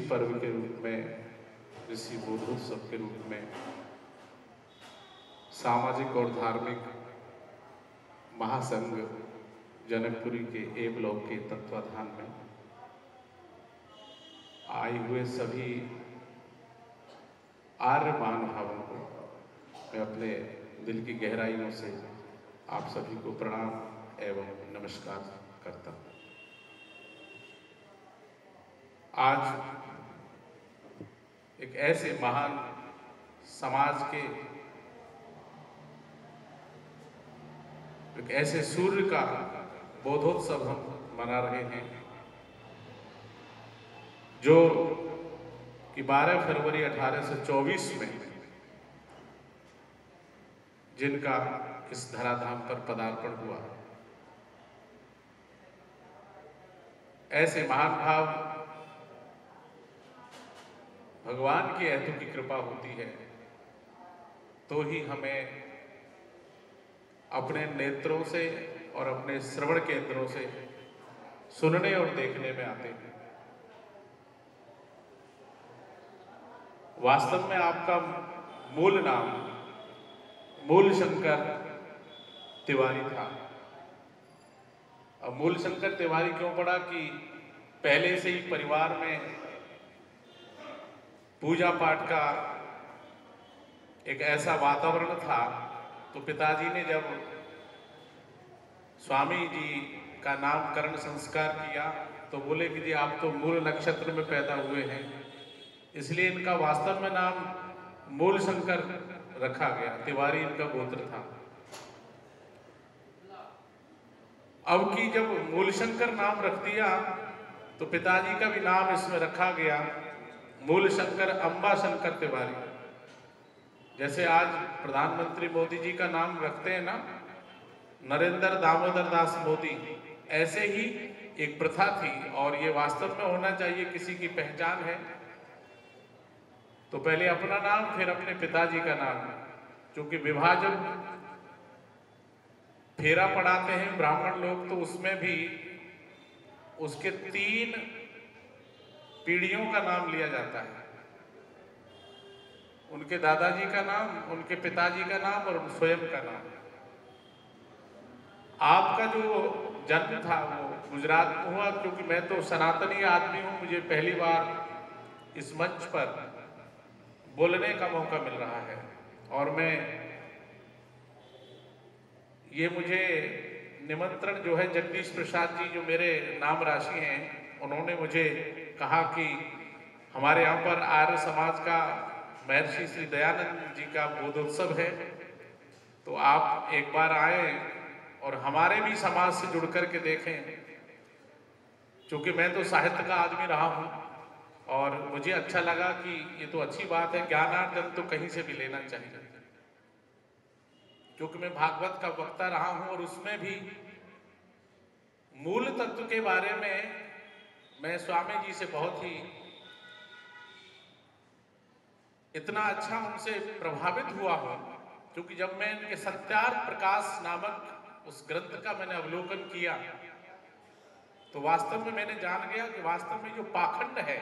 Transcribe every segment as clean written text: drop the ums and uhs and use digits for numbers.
पर्व के रूप में, ऋषि बोधोत्सव के रूप में सामाजिक और धार्मिक महासंघ जनकपुरी के ए ब्लॉक के तत्वाधान में आए हुए सभी आर्य महानुभावों को मैं अपने दिल की गहराइयों से आप सभी को प्रणाम एवं नमस्कार करता हूँ। आज एक ऐसे महान समाज के, एक ऐसे सूर्य का बोधोत्सव हम मना रहे हैं जो कि 12 फरवरी 1824 में जिनका इस धराधाम पर पदार्पण हुआ। ऐसे महान भाव भगवान की ऐतु की कृपा होती है तो ही हमें अपने नेत्रों से और अपने श्रवण केंद्रों से सुनने और देखने में आते हैं। वास्तव में आपका मूल नाम मूलशंकर तिवारी था। अब मूलशंकर तिवारी क्यों पड़ा कि पहले से ही परिवार में पूजा पाठ का एक ऐसा वातावरण था, तो पिताजी ने जब स्वामी जी का नामकरण संस्कार किया तो बोले कि जी आप तो मूल नक्षत्र में पैदा हुए हैं, इसलिए इनका वास्तव में नाम मूलशंकर रखा गया। तिवारी इनका गोत्र था। अब की जब मूलशंकर नाम रख दिया तो पिताजी का भी नाम इसमें रखा गया मूलशंकर अंबाशंकर तिवारी। जैसे आज प्रधानमंत्री मोदी जी का नाम रखते हैं ना, नरेंद्र दामोदर दास मोदी, ऐसे ही एक प्रथा थी और ये वास्तव में होना चाहिए। किसी की पहचान है तो पहले अपना नाम फिर अपने पिताजी का नाम। क्योंकि विवाह जब फेरा पढ़ाते हैं ब्राह्मण लोग तो उसमें भी उसके 3 पीढ़ियों का नाम लिया जाता है। उनके दादाजी का नाम, उनके पिताजी का नाम और स्वयं का नाम। आपका जो जन्म था वो गुजरात में हुआ, क्योंकि मैं तो सनातनी आदमी हूँ, मुझे पहली बार इस मंच पर बोलने का मौका मिल रहा है और मुझे निमंत्रण जो है जगदीश प्रसाद जी जो मेरे नाम राशि हैं, उन्होंने मुझे कहा कि हमारे यहाँ पर आर्य समाज का महर्षि श्री दयानंद जी का बोधोत्सव है, तो आप एक बार आए और हमारे भी समाज से जुड़ करके देखें। क्योंकि मैं तो साहित्य का आदमी रहा हूँ और मुझे अच्छा लगा कि ये तो अच्छी बात है, ज्ञानार्जन तो कहीं से भी लेना चाहिए। क्योंकि मैं भागवत का वक्ता रहा हूं और उसमें भी मूल तत्व के बारे में मैं स्वामी जी से बहुत ही इतना अच्छा उनसे प्रभावित हुआ हूं। क्योंकि जब मैं इनके सत्यार्थ प्रकाश नामक उस ग्रंथ का मैंने अवलोकन किया तो वास्तव में मैंने जान गया कि वास्तव में जो पाखंड है,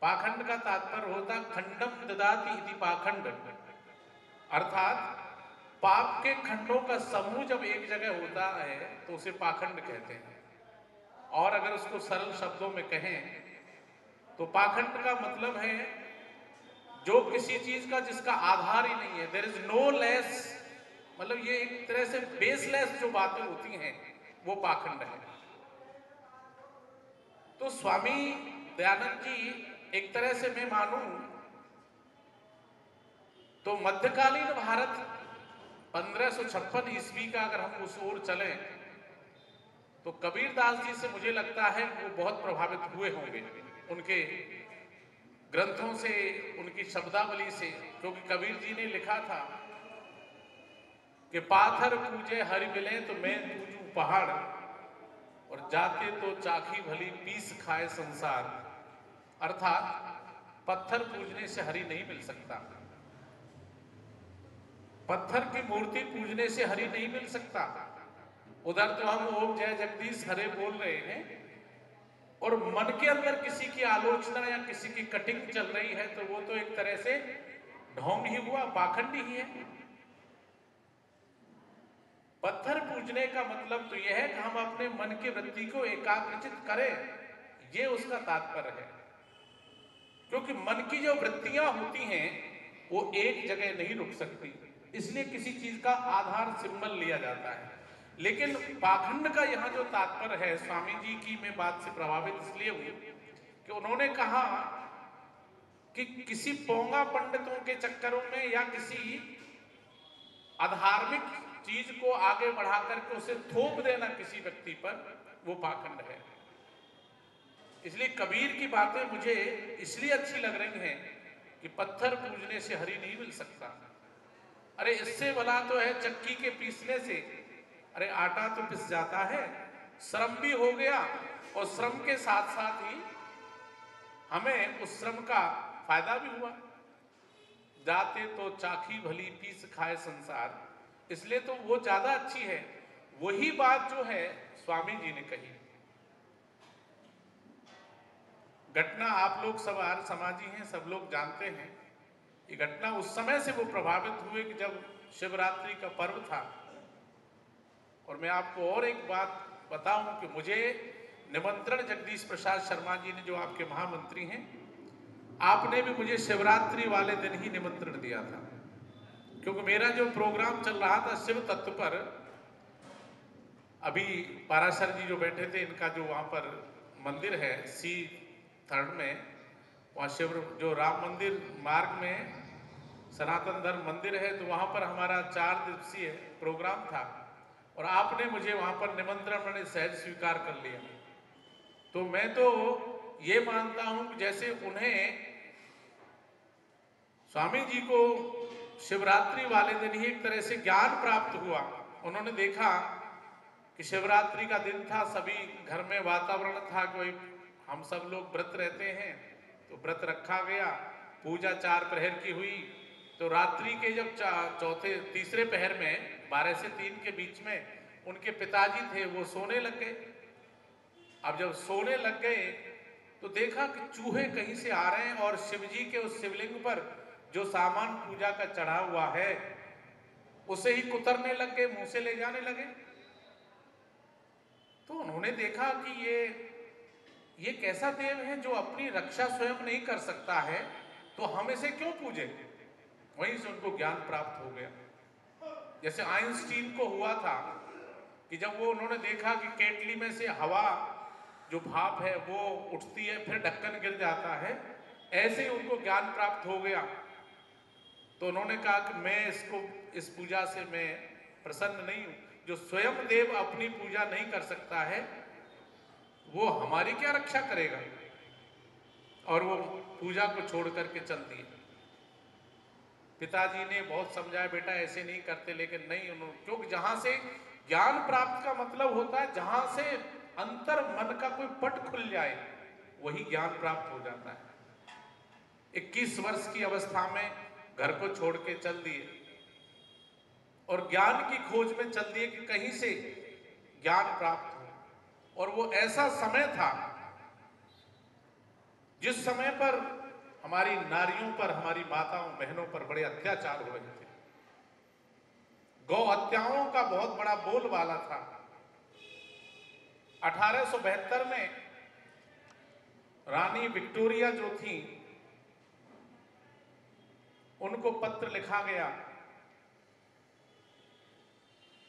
पाखंड का तात्पर्य होता खंडम ददाति इति पाखंड, अर्थात पाप के खंडों का समूह जब एक जगह होता है तो उसे पाखंड कहते हैं। और अगर उसको सरल शब्दों में कहें तो पाखंड का मतलब है जो किसी चीज का जिसका आधार ही नहीं है, देयर इज नो लेस, मतलब ये एक तरह से बेसलेस जो बातें होती हैं वो पाखंड है। तो स्वामी दयानंद जी एक तरह से मैं मानूं तो मध्यकालीन भारत 1556 ईस्वी का अगर हम उस ओर चलें तो कबीरदास जी से मुझे लगता है वो बहुत प्रभावित हुए होंगे उनके ग्रंथों से, उनकी शब्दावली से। क्योंकि कबीर जी ने लिखा था कि पाथर पूजे हरि मिले तो मैं पूजूं पहाड़, और जाते तो चाखी भली पीस खाए संसार। अर्थात पत्थर पूजने से हरि नहीं मिल सकता, पत्थर की मूर्ति पूजने से हरि नहीं मिल सकता। उधर तो हम ओम जय जगदीश हरे बोल रहे हैं और मन के अंदर किसी की आलोचना या किसी की कटिंग चल रही है तो वो तो एक तरह से ढोंग ही हुआ, पाखंड ही है। पत्थर पूजने का मतलब तो यह है कि हम अपने मन की वृत्ति को एकाग्रचित करें, ये उसका तात्पर्य है। क्योंकि मन की जो वृत्तियां होती हैं वो एक जगह नहीं रुक सकती, इसलिए किसी चीज का आधार सिंबल लिया जाता है। लेकिन पाखंड का यहाँ जो तात्पर्य है, स्वामी जी की मैं बात से प्रभावित इसलिए हुई कि उन्होंने कहा कि किसी पोंगा पंडितों के चक्करों में या किसी अधार्मिक चीज को आगे बढ़ा करके उसे थोप देना किसी व्यक्ति पर, वो पाखंड है। इसलिए कबीर की बातें मुझे इसलिए अच्छी लग रही हैं कि पत्थर पूजने से हरि नहीं मिल सकता। अरे इससे भला तो है चक्की के पीसने से, अरे आटा तो पिस जाता है, श्रम भी हो गया और श्रम के साथ साथ ही हमें उस श्रम का फायदा भी हुआ। जाते तो चाखी भली पीस खाए संसार, इसलिए तो वो ज्यादा अच्छी है। वही बात जो है स्वामी जी ने कही। घटना आप लोग सब आर्य समाजी हैं, सब लोग जानते हैं। ये घटना उस समय से वो प्रभावित हुए कि जब शिवरात्रि का पर्व था। और मैं आपको और एक बात बताऊं कि मुझे निमंत्रण जगदीश प्रसाद शर्मा जी ने, जो आपके महामंत्री हैं, आपने भी मुझे शिवरात्रि वाले दिन ही निमंत्रण दिया था। क्योंकि मेरा जो प्रोग्राम चल रहा था शिव तत्व पर, अभी पाराशर जी जो बैठे थे, इनका जो वहाँ पर मंदिर है C3 में, वहाँ शिव जो राम मंदिर मार्ग में सनातन धर्म मंदिर है, तो वहाँ पर हमारा 4 दिवसीय प्रोग्राम था। और आपने मुझे वहाँ पर निमंत्रण मैंने सहज स्वीकार कर लिया। तो मैं तो ये मानता हूँ कि जैसे उन्हें स्वामी जी को शिवरात्रि वाले दिन ही एक तरह से ज्ञान प्राप्त हुआ। उन्होंने देखा कि शिवरात्रि का दिन था, सभी घर में वातावरण था कि हम सब लोग व्रत रहते हैं, तो व्रत रखा गया। पूजा 4 प्रहर की हुई। तो रात्रि के जब तीसरे पहर में 12 से 3 के बीच में उनके पिताजी थे, वो सोने लग गए। अब जब सोने लग गए तो देखा कि चूहे कहीं से आ रहे हैं और शिवजी के उस शिवलिंग पर जो सामान पूजा का चढ़ा हुआ है उसे ही कुतरने लग गए, मुंह से ले जाने लगे। तो उन्होंने देखा कि ये कैसा देव है जो अपनी रक्षा स्वयं नहीं कर सकता है, तो हम इसे क्यों पूजे। वहीं से उनको ज्ञान प्राप्त हो गया। जैसे आइंस्टीन को हुआ था कि जब वो उन्होंने देखा कि केटली में से हवा जो भाप है वो उठती है, फिर ढक्कन गिर जाता है, ऐसे ही उनको ज्ञान प्राप्त हो गया। तो उन्होंने कहा कि मैं इस पूजा से मैं प्रसन्न नहीं हूं। जो स्वयं देव अपनी पूजा नहीं कर सकता है वो हमारी क्या रक्षा करेगा। और वो पूजा को छोड़ करके चल दिए। पिताजी ने बहुत समझाया, बेटा ऐसे नहीं करते, लेकिन नहीं, उन्होंने, क्योंकि जहां से ज्ञान प्राप्त का मतलब होता है जहां से अंतर मन का कोई पट खुल जाए, वही ज्ञान प्राप्त हो जाता है। 21 वर्ष की अवस्था में घर को छोड़ के चल दिए और ज्ञान की खोज में चल दिए कि कहीं से ज्ञान प्राप्त हो। और वो ऐसा समय था जिस समय पर हमारी नारियों पर, हमारी माताओं बहनों पर बड़े अत्याचार हो रहे थे। गौ हत्याओं का बहुत बड़ा बोलबाला था। 1872 में रानी विक्टोरिया जो थी, उनको पत्र लिखा गया।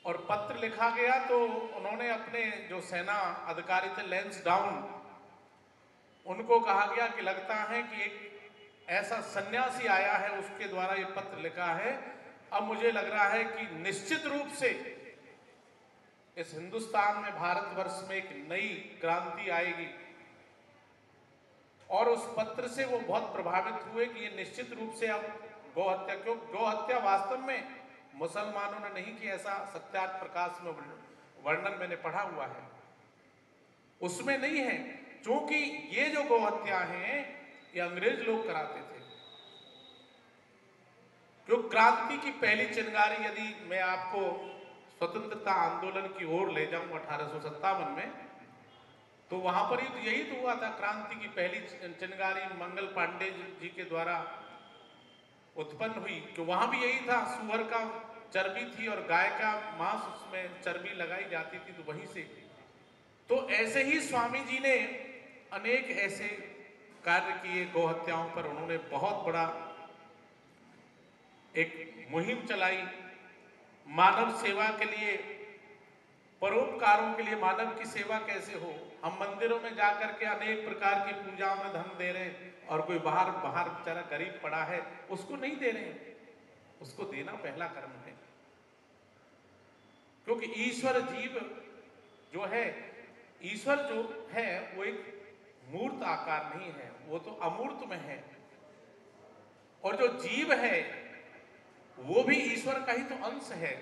और पत्र लिखा गया तो उन्होंने अपने जो सेना अधिकारी थे, लैंसडाउन, उनको कहा गया कि लगता है कि एक ऐसा सन्यासी आया है, उसके द्वारा ये पत्र लिखा है। अब मुझे लग रहा है कि निश्चित रूप से इस हिंदुस्तान में, भारतवर्ष में एक नई क्रांति आएगी। और उस पत्र से वो बहुत प्रभावित हुए कि ये निश्चित रूप से अब गौ हत्या, क्यों गौ हत्या वास्तव में मुसलमानों ने नहीं की, ऐसा सत्यार्थ प्रकाश में वर्णन मैंने पढ़ा हुआ है, उसमें नहीं है। क्योंकि ये जो गौ हत्या है ये अंग्रेज लोग कराते थे। जो क्रांति की पहली चिंगारी, यदि मैं आपको स्वतंत्रता आंदोलन की ओर ले जाऊं 1857 में, तो वहां पर ही तो यही तो हुआ था, क्रांति की पहली चिनगारी मंगल पांडे जी के द्वारा उत्पन्न हुई। कि वहां भी यही था, सुअर का चर्बी थी और गाय का मांस, उसमें चर्बी लगाई जाती थी, तो वहीं से। तो ऐसे ही स्वामी जी ने अनेक ऐसे कार्य किए गौ हत्याओं पर। उन्होंने बहुत बड़ा एक मुहिम चलाई मानव सेवा के लिए, परोपकारों के लिए। मानव की सेवा कैसे हो, हम मंदिरों में जाकर के अनेक प्रकार की पूजाओं में धन दे रहे हैं और कोई बाहर बेचारा गरीब पड़ा है उसको नहीं दे रहे हैं। उसको देना पहला कर्म है, क्योंकि ईश्वर जीव जो है, ईश्वर जो है वो एक मूर्त आकार नहीं है, वो तो अमूर्त में है। और जो जीव है वो भी ईश्वर का ही तो अंश है,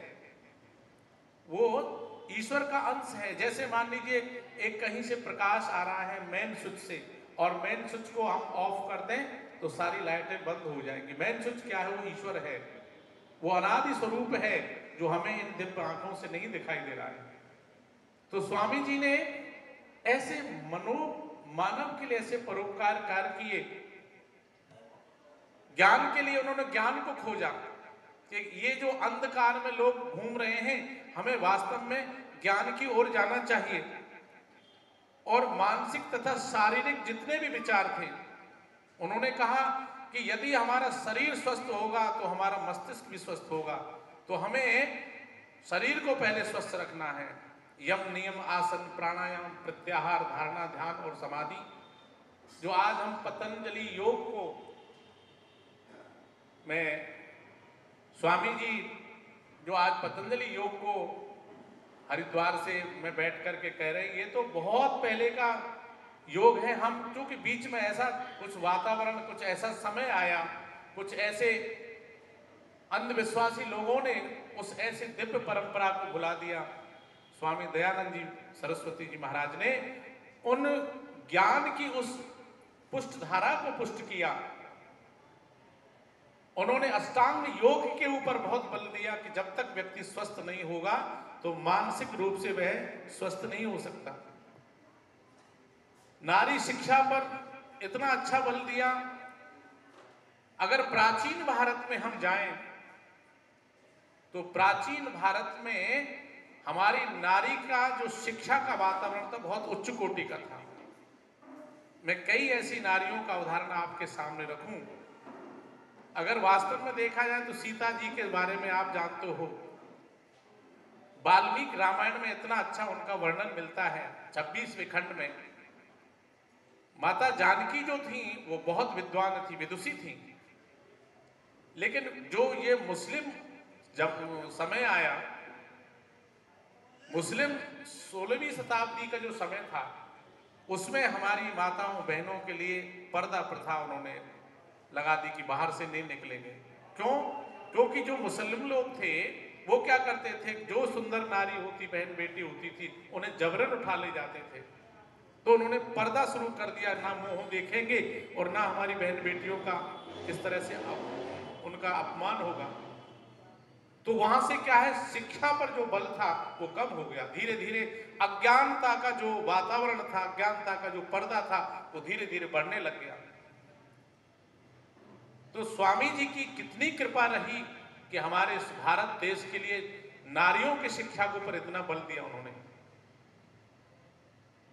वो ईश्वर का अंश है। जैसे मान लीजिए एक कहीं से प्रकाश आ रहा है मेन स्विच से, और मेन स्विच को हम ऑफ कर दें तो सारी लाइटें बंद हो जाएंगी। मेन स्विच क्या है, वो ईश्वर है, वो अनादि स्वरूप है जो हमें इन दिव्य आंखों से नहीं दिखाई दे रहा है। तो स्वामी जी ने ऐसे मानव के लिए ऐसे परोपकार कार्य किए। ज्ञान के लिए उन्होंने ज्ञान को खोजा कि ये जो अंधकार में लोग घूम रहे हैं, हमें वास्तव में ज्ञान की ओर जाना चाहिए। और मानसिक तथा शारीरिक जितने भी विचार थे, उन्होंने कहा कि यदि हमारा शरीर स्वस्थ होगा तो हमारा मस्तिष्क भी स्वस्थ होगा। तो हमें शरीर को पहले स्वस्थ रखना है। यम नियम आसन प्राणायाम प्रत्याहार धारणा ध्यान और समाधि, जो आज हम पतंजलि योग को, मैं स्वामी जी जो आज पतंजलि योग को हरिद्वार से मैं बैठ करके कह रहे हैं, ये तो बहुत पहले का योग है। हम क्योंकि बीच में ऐसा कुछ वातावरण, कुछ ऐसा समय आया, कुछ ऐसे अंधविश्वासी लोगों ने उस ऐसे दिव्य परंपरा को भुला दिया। स्वामी दयानंद जी सरस्वती जी महाराज ने उन ज्ञान की उस पुष्टधारा को पुष्ट किया। उन्होंने अष्टांग योग के ऊपर बहुत बल दिया कि जब तक व्यक्ति स्वस्थ नहीं होगा तो मानसिक रूप से वह स्वस्थ नहीं हो सकता। नारी शिक्षा पर इतना अच्छा बल दिया। अगर प्राचीन भारत में हम जाएं तो प्राचीन भारत में हमारी नारी का जो शिक्षा का वातावरण था बहुत उच्च कोटि का था। मैं कई ऐसी नारियों का उदाहरण आपके सामने रखूं। अगर वास्तव में देखा जाए तो सीता जी के बारे में आप जानते हो, वाल्मीकि रामायण में इतना अच्छा उनका वर्णन मिलता है 26वें खंड में। माता जानकी जो थी वो बहुत विद्वान थी, विदुषी थी। लेकिन जो ये मुस्लिम जब समय आया, मुस्लिम 16वीं शताब्दी का जो समय था, उसमें हमारी माताओं बहनों के लिए पर्दा प्रथा उन्होंने लगा दी कि बाहर से नहीं निकलेंगे। क्यों? क्योंकि जो मुस्लिम लोग थे वो क्या करते थे, जो सुंदर नारी होती, बहन बेटी होती थी, उन्हें जबरन उठा ले जाते थे। तो उन्होंने पर्दा शुरू कर दिया, ना मुंह देखेंगे और ना हमारी बहन बेटियों का इस तरह से उनका अपमान होगा। तो वहां से क्या है, शिक्षा पर जो बल था वो कम हो गया। धीरे धीरे अज्ञानता का जो वातावरण था, अज्ञानता का जो पर्दा था, वो धीरे धीरे बढ़ने लग गया। तो स्वामी जी की कितनी कृपा रही कि हमारे इस भारत देश के लिए नारियों की शिक्षा के ऊपर इतना बल दिया उन्होंने।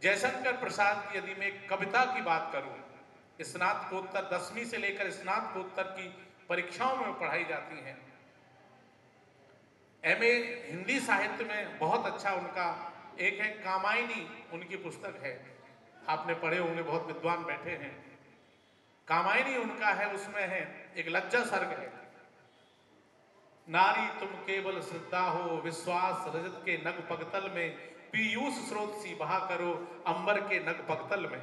जयशंकर प्रसाद की यदि मैं कविता की बात करूं, स्नातकोत्तर 10वीं से लेकर स्नातकोत्तर की परीक्षाओं में पढ़ाई जाती हैं। एमए हिंदी साहित्य में बहुत अच्छा उनका एक है कामायनी, उनकी पुस्तक है, आपने पढ़े होंगे, बहुत विद्वान बैठे हैं। कामायनी उनका है, उसमें है एक लज्जा सर्ग है। नारी तुम केवल श्रद्धा हो, विश्वास रजत के नग पगतल में, पीयूष स्रोत सी बहा करो अंबर के नग पगतल में।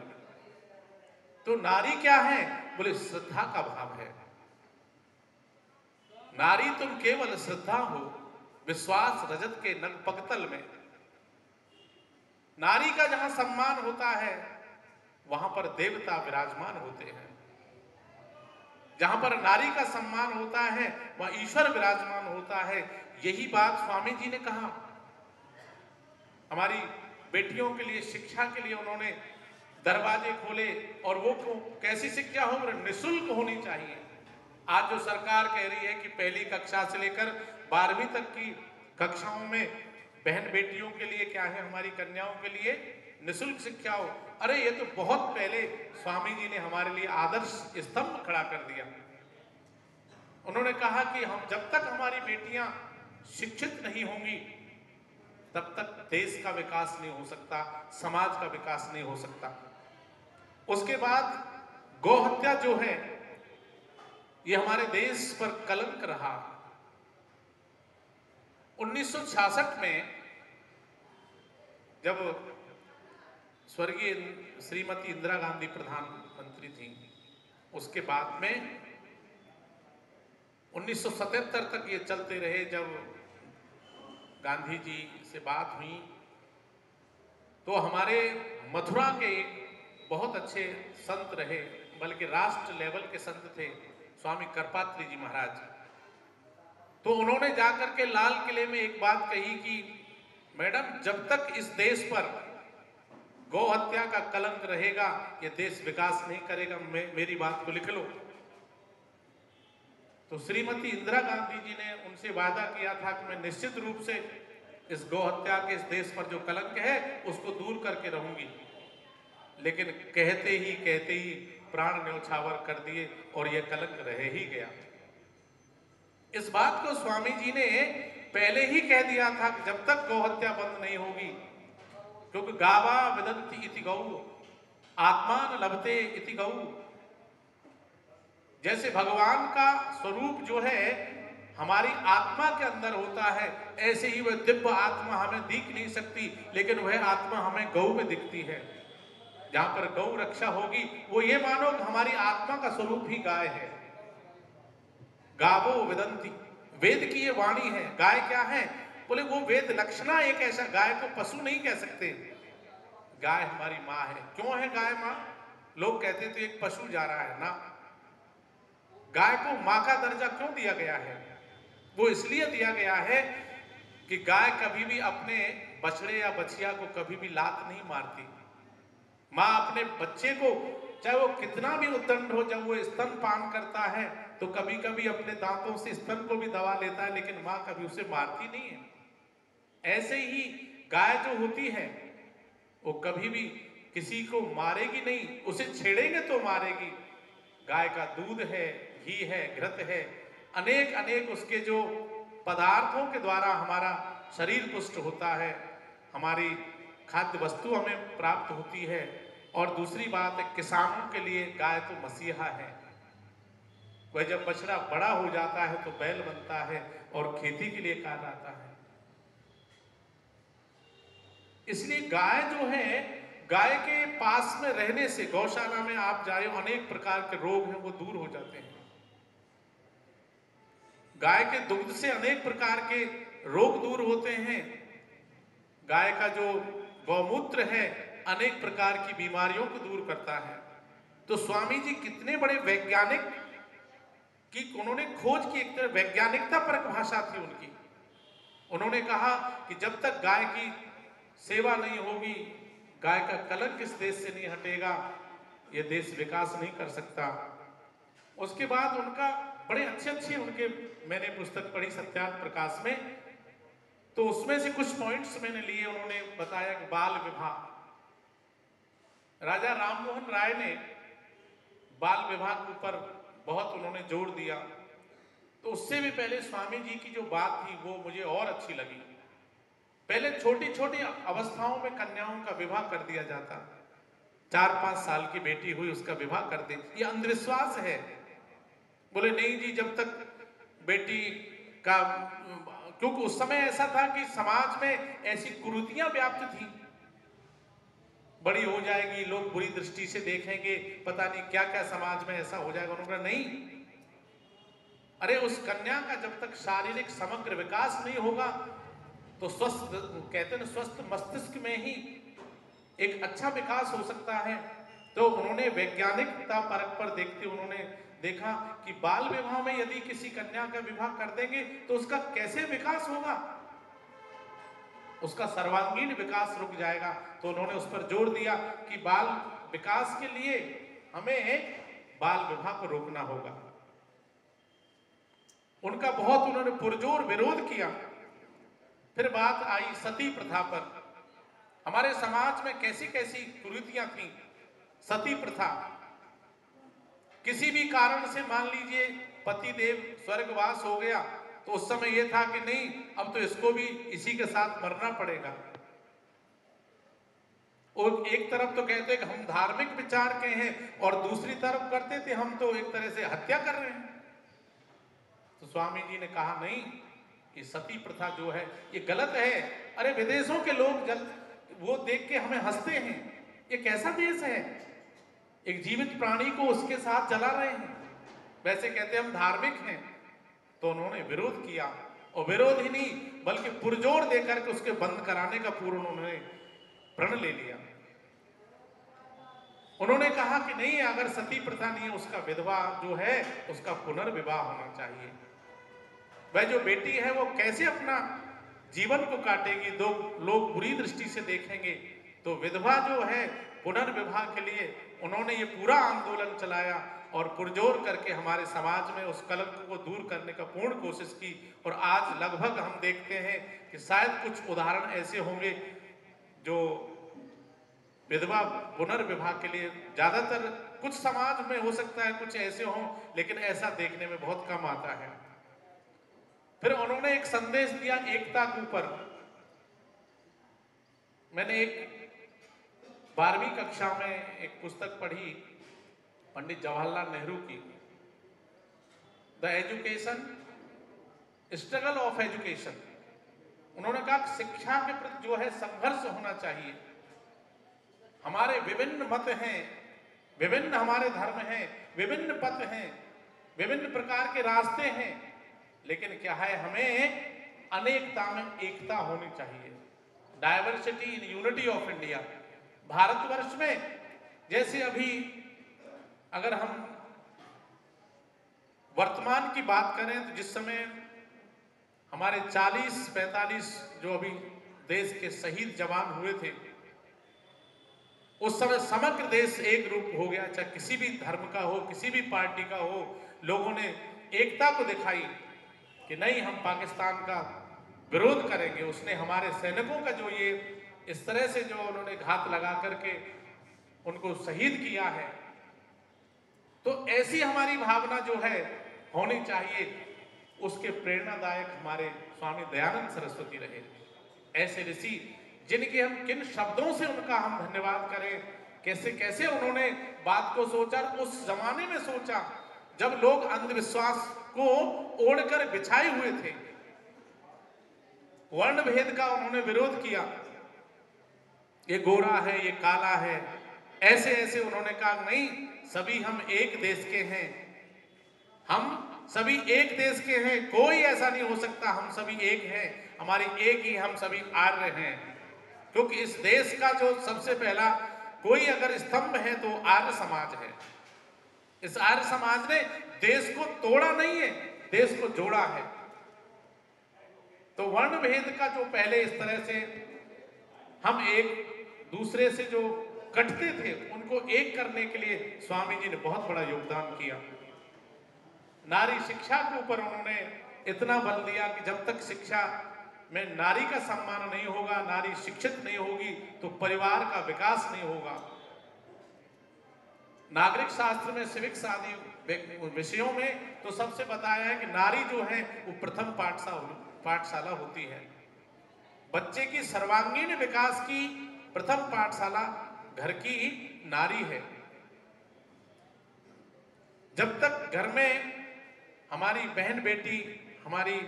तो नारी क्या है, बोले श्रद्धा का भाव है। नारी तुम केवल श्रद्धा हो, विश्वास रजत के नग पगतल में। नारी का जहां सम्मान होता है वहां पर देवता विराजमान होते हैं। जहां पर नारी का सम्मान होता है वहां ईश्वर विराजमान होता है। यही बात स्वामी जी ने कहा। हमारी बेटियों के लिए शिक्षा के लिए उन्होंने दरवाजे खोले। और वो कैसी शिक्षा हो, निःशुल्क होनी चाहिए। आज जो सरकार कह रही है कि पहली कक्षा से लेकर 12वीं तक की कक्षाओं में बहन बेटियों के लिए क्या है, हमारी कन्याओं के लिए निःशुल्क शिक्षा हो। अरे ये तो बहुत पहले स्वामी जी ने हमारे लिए आदर्श स्तंभ खड़ा कर दिया। उन्होंने कहा कि हम जब तक हमारी बेटियां शिक्षित नहीं होंगी तब तक देश का विकास नहीं हो सकता, समाज का विकास नहीं हो सकता। उसके बाद गौहत्या जो है ये हमारे देश पर कलंक रहा। 1966 में जब स्वर्गीय श्रीमती इंदिरा गांधी प्रधानमंत्री थी, उसके बाद में 1977 तक ये चलते रहे। जब गांधी जी से बात हुई तो हमारे मथुरा के एक बहुत अच्छे संत रहे, बल्कि राष्ट्र लेवल के संत थे, स्वामी करपात्री जी महाराज। तो उन्होंने जाकर के लाल किले में एक बात कही कि मैडम, जब तक इस देश पर गौ हत्या का कलंक रहेगा ये देश विकास नहीं करेगा। मेरी बात को लिख लो। तो श्रीमती इंदिरा गांधी जी ने उनसे वादा किया था कि मैं निश्चित रूप से इस गौ हत्या के इस देश पर जो कलंक है उसको दूर करके रहूंगी। लेकिन कहते ही प्राण न्यौछावर कर दिए और यह कलंक रह ही गया। इस बात को स्वामी जी ने पहले ही कह दिया था कि जब तक गौ हत्या बंद नहीं होगी, क्योंकि गावा विदंती इति गौ आत्मान लभते इति गौ। जैसे भगवान का स्वरूप जो है हमारी आत्मा के अंदर होता है, ऐसे ही वह दिव्य आत्मा हमें दिख नहीं सकती, लेकिन वह आत्मा हमें गौ में दिखती है। जहां पर गौ रक्षा होगी वो ये मानो कि हमारी आत्मा का स्वरूप ही गाय है। गावो विदंती, वेद की ये वाणी है। गाय क्या है? बोले वो वेद लक्षणा एक ऐसा, गाय को पशु नहीं कह सकते। गाय हमारी माँ है। क्यों है गाय माँ? लोग कहते थे एक पशु जा रहा है ना। गाय को माँ का दर्जा क्यों दिया गया है? वो इसलिए दिया गया है कि गाय कभी भी अपने बछड़े या बछिया को कभी भी लात नहीं मारती। माँ अपने बच्चे को चाहे वो कितना भी उद्दंड हो, जब वो स्तन पान करता है तो कभी कभी अपने दांतों से स्तन को भी दबा लेता है, लेकिन माँ कभी उसे मारती नहीं है। ऐसे ही गाय जो होती है वो कभी भी किसी को मारेगी नहीं, उसे छेड़ेंगे तो मारेगी। गाय का दूध है, घी है, घृत है, अनेक अनेक उसके जो पदार्थों के द्वारा हमारा शरीर पुष्ट होता है, हमारी खाद्य वस्तु हमें प्राप्त होती है। और दूसरी बात है, किसानों के लिए गाय तो मसीहा है। वह जब बछड़ा बड़ा हो जाता है तो बैल बनता है और खेती के लिए काम आता है। इसलिए गाय जो है, गाय के पास में रहने से, गौशाला में आप जाए, अनेक प्रकार के रोग हैं वो दूर हो जाते हैं। गाय के दुग्ध से अनेक प्रकार के रोग दूर होते हैं। गाय का जो गौमूत्र है अनेक प्रकार की बीमारियों को दूर करता है। तो स्वामी जी कितने बड़े वैज्ञानिक की उन्होंने खोज की, एक तरह वैज्ञानिकता परक भाषा थी उनकी। उन्होंने कहा कि जब तक गाय की सेवा नहीं होगी, गाय का कलंक इस देश से नहीं हटेगा, यह देश विकास नहीं कर सकता। उसके बाद उनका बड़े अच्छे उनके मैंने पुस्तक पढ़ी सत्यार्थ प्रकाश में, तो उसमें से कुछ पॉइंट्स मैंने लिए। उन्होंने बताया कि बाल विवाह, राजा राममोहन राय ने बाल विवाह के ऊपर बहुत उन्होंने जोर दिया। तो उससे भी पहले स्वामी जी की जो बात थी वो मुझे और अच्छी लगी। पहले छोटी छोटी अवस्थाओं में कन्याओं का विवाह कर दिया जाता, 4-5 साल की बेटी हुई उसका विवाह कर दे, ये अंधविश्वास है। बोले नहीं जी, जब तक बेटी का, क्योंकि उस समय ऐसा था कि समाज में ऐसी कुरीतियां व्याप्त थी, बड़ी हो जाएगी, लोग बुरी दृष्टि से देखेंगे, पता नहीं क्या क्या समाज में ऐसा हो जाएगा। उन्होंने नहीं, अरे उस कन्या का जब तक शारीरिक समग्र विकास नहीं होगा तो स्वस्थ, कहते हैं स्वस्थ मस्तिष्क में ही एक अच्छा विकास हो सकता है। तो उन्होंने वैज्ञानिकता परख पर देखते उन्होंने देखा कि बाल विवाह में यदि किसी कन्या का विवाह कर देंगे तो उसका कैसे विकास होगा। उसका सर्वांगीण विकास रुक जाएगा। तो उन्होंने उस पर जोर दिया कि बाल विकास के लिए हमें बाल विवाह को रोकना होगा। उनका बहुत उन्होंने पुरजोर विरोध किया। फिर बात आई सती प्रथा पर। हमारे समाज में कैसी कैसी कुरीतियां थी। सती प्रथा, किसी भी कारण से मान लीजिए पति देव स्वर्गवास हो गया तो उस समय यह था कि नहीं, अब तो इसको भी इसी के साथ मरना पड़ेगा। और एक तरफ तो कहते कि हम धार्मिक विचार के हैं और दूसरी तरफ करते थे हम तो एक तरह से हत्या कर रहे हैं। तो स्वामी जी ने कहा नहीं, ये सती प्रथा जो है ये गलत है। अरे विदेशों के लोग वो देख के हमें हंसते हैं, ये कैसा देश है, एक जीवित प्राणी को उसके साथ जला रहे हैं। वैसे कहते हम धार्मिक हैं। तो उन्होंने विरोध किया, और विरोध ही नहीं बल्कि पुरजोर देकर के उसके बंद कराने का पूर्ण उन्होंने प्रण ले लिया। उन्होंने कहा कि नहीं, अगर सती प्रथा नहीं है, उसका विधवा जो है उसका पुनर्विवाह होना चाहिए। वह जो बेटी है वो कैसे अपना जीवन को काटेगी, दो लोग बुरी दृष्टि से देखेंगे। तो विधवा जो है पुनर्विवाह के लिए उन्होंने ये पूरा आंदोलन चलाया और पुरजोर करके हमारे समाज में उस कलंक को दूर करने का पूर्ण कोशिश की। और आज लगभग हम देखते हैं कि शायद कुछ उदाहरण ऐसे होंगे जो विधवा पुनर्विवाह के लिए, ज्यादातर कुछ समाज में हो सकता है कुछ ऐसे हों, लेकिन ऐसा देखने में बहुत कम आता है। फिर उन्होंने एक संदेश दिया एकता के ऊपर। मैंने एक 12वीं कक्षा में एक पुस्तक पढ़ी पंडित जवाहरलाल नेहरू की, the education struggle of education. उन्होंने कहा शिक्षा के प्रति जो है संघर्ष होना चाहिए। हमारे विभिन्न मत हैं, विभिन्न हमारे धर्म हैं, विभिन्न पथ हैं, विभिन्न प्रकार के रास्ते हैं, लेकिन क्या है, हमें अनेकता में एकता होनी चाहिए। Diversity in unity of India. Bharatvarsh में जैसे अभी अगर हम वर्तमान की बात करें तो जिस समय हमारे 40-45 जो अभी देश के शहीद जवान हुए थे, उस समय समग्र देश एक रूप हो गया, चाहे किसी भी धर्म का हो, किसी भी पार्टी का हो। लोगों ने एकता को दिखाई कि नहीं, हम पाकिस्तान का विरोध करेंगे। उसने हमारे सैनिकों का जो ये इस तरह से जो उन्होंने घात लगा करके उनको शहीद किया है, तो ऐसी हमारी भावना जो है होनी चाहिए। उसके प्रेरणादायक हमारे स्वामी दयानंद सरस्वती रहे। ऐसे ऋषि जिनके हम किन शब्दों से उनका हम धन्यवाद करें, कैसे कैसे उन्होंने बात को सोचा। उस जमाने में सोचा जब लोग अंधविश्वास को ओढ़कर बिछाए हुए थे, वर्ण भेद का उन्होंने विरोध किया। ये गोरा है, ये काला है, ऐसे ऐसे उन्होंने कहा नहीं, सभी हम एक देश के हैं, हम सभी एक देश के हैं, कोई ऐसा नहीं हो सकता, हम सभी एक हैं, हमारी एक ही हम सभी आर्य हैं। क्योंकि इस देश का जो सबसे पहला कोई अगर स्तंभ है तो आर्य समाज है। इस आर्य समाज ने देश को तोड़ा नहीं है, देश को जोड़ा है। तो वर्ण भेद का जो पहले इस तरह से हम एक दूसरे से जो कटते थे, उनको एक करने के लिए स्वामी जी ने बहुत बड़ा योगदान किया। नारी शिक्षा के ऊपर उन्होंने इतना बल दिया कि जब तक शिक्षा में नारी का सम्मान नहीं होगा, नारी शिक्षित नहीं होगी, तो परिवार का विकास नहीं होगा। नागरिक शास्त्र में, सिविक्स आदि विषयों में तो सबसे बताया है कि नारी जो है वो प्रथम पाठशाला होती है। बच्चे की सर्वांगीण विकास की प्रथम पाठशाला घर की नारी है। जब तक घर में हमारी बहन बेटी, हमारी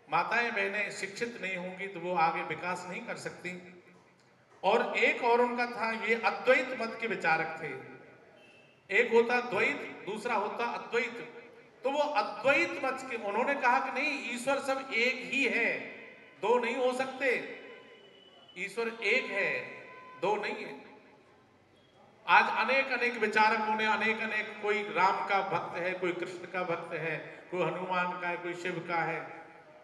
माताएं बहनें शिक्षित नहीं होंगी तो वो आगे विकास नहीं कर सकती। और एक और उनका था, ये अद्वैत मत के विचारक थे। एक होता द्वैत, दूसरा होता अद्वैत। तो वो अद्वैत मत के उन्होंने कहा कि नहीं, ईश्वर सब एक ही है, दो नहीं हो सकते। ईश्वर एक है, दो नहीं है। आज अनेक अनेक विचारकों ने अनेक अनेक, कोई राम का भक्त है, कोई कृष्ण का भक्त है, कोई हनुमान का है, कोई शिव का है,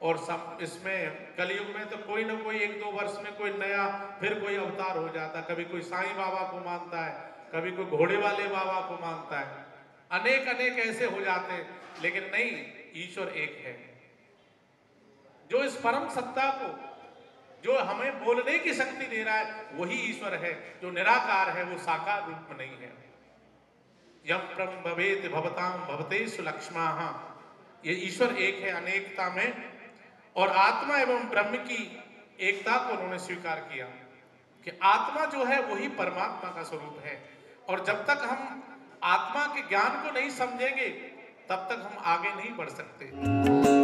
और सब इसमें कलयुग में तो कोई ना कोई 1-2 वर्ष में कोई नया फिर कोई अवतार हो जाता, कभी कोई साईं बाबा को मानता है, कभी कोई घोड़े वाले बाबा को मानता है, अनेक अनेक ऐसे हो जाते हैं। लेकिन नहीं, ईश्वर एक है, जो इस परम सत्ता को, जो हमें बोलने की शक्ति दे रहा है, वही ईश्वर है। जो निराकार है वो साकार रूप में नहीं है। यम ब्रह्म भवेत भवताम भवतेषु लक्ष्माः, ये ईश्वर एक है अनेकता में। और आत्मा एवं ब्रह्म की एकता को उन्होंने स्वीकार किया कि आत्मा जो है वही परमात्मा का स्वरूप है। और जब तक हम आत्मा के ज्ञान को नहीं समझेंगे तब तक हम आगे नहीं बढ़ सकते।